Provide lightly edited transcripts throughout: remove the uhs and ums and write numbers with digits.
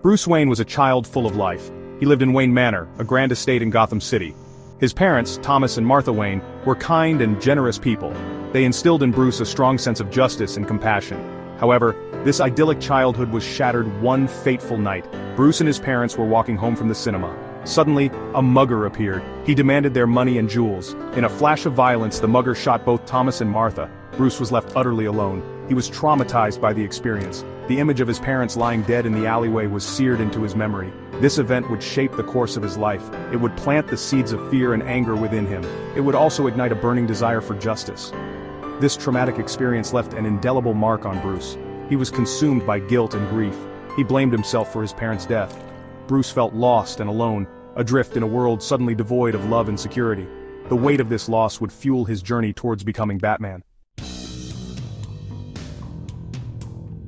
Bruce Wayne was a child full of life. He lived in Wayne Manor, a grand estate in Gotham City. His parents, Thomas and Martha Wayne, were kind and generous people. They instilled in Bruce a strong sense of justice and compassion. However, this idyllic childhood was shattered one fateful night. Bruce and his parents were walking home from the cinema. Suddenly, a mugger appeared. He demanded their money and jewels. In a flash of violence, the mugger shot both Thomas and Martha. Bruce was left utterly alone. He was traumatized by the experience. The image of his parents lying dead in the alleyway was seared into his memory. This event would shape the course of his life. It would plant the seeds of fear and anger within him. It would also ignite a burning desire for justice. This traumatic experience left an indelible mark on Bruce. He was consumed by guilt and grief. He blamed himself for his parents' death. Bruce felt lost and alone, adrift in a world suddenly devoid of love and security. The weight of this loss would fuel his journey towards becoming Batman.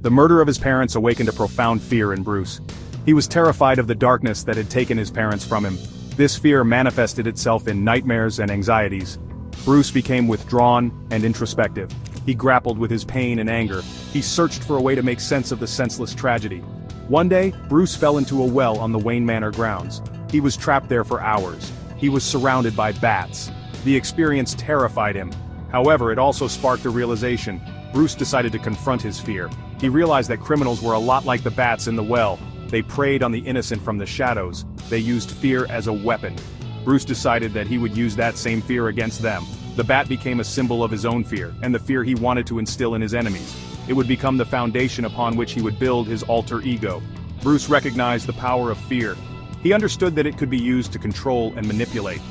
The murder of his parents awakened a profound fear in Bruce. He was terrified of the darkness that had taken his parents from him. This fear manifested itself in nightmares and anxieties. Bruce became withdrawn and introspective. He grappled with his pain and anger. He searched for a way to make sense of the senseless tragedy. One day, Bruce fell into a well on the Wayne Manor grounds. He was trapped there for hours. He was surrounded by bats. The experience terrified him. However, it also sparked a realization. Bruce decided to confront his fear. He realized that criminals were a lot like the bats in the well. They preyed on the innocent from the shadows. They used fear as a weapon. Bruce decided that he would use that same fear against them. The bat became a symbol of his own fear, and the fear he wanted to instill in his enemies. It would become the foundation upon which he would build his alter ego. Bruce recognized the power of fear. He understood that it could be used to control and manipulate.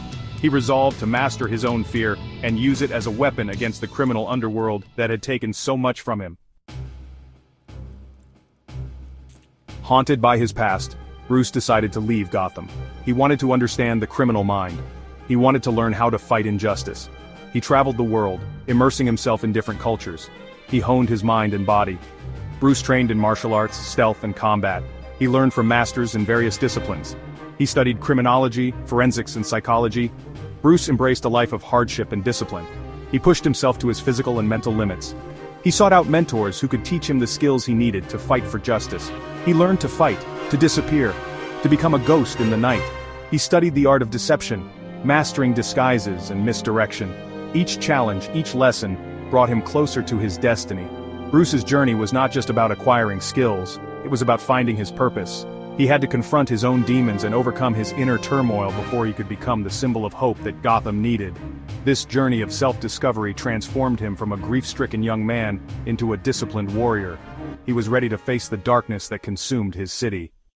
He resolved to master his own fear and use it as a weapon against the criminal underworld that had taken so much from him. Haunted by his past, Bruce decided to leave Gotham. He wanted to understand the criminal mind. He wanted to learn how to fight injustice. He traveled the world, immersing himself in different cultures. He honed his mind and body. Bruce trained in martial arts, stealth, and combat. He learned from masters in various disciplines. He studied criminology, forensics, and psychology. Bruce embraced a life of hardship and discipline. He pushed himself to his physical and mental limits. He sought out mentors who could teach him the skills he needed to fight for justice. He learned to fight, to disappear, to become a ghost in the night. He studied the art of deception, mastering disguises and misdirection. Each challenge, each lesson, brought him closer to his destiny. Bruce's journey was not just about acquiring skills, it was about finding his purpose. He had to confront his own demons and overcome his inner turmoil before he could become the symbol of hope that Gotham needed. This journey of self-discovery transformed him from a grief-stricken young man into a disciplined warrior. He was ready to face the darkness that consumed his city.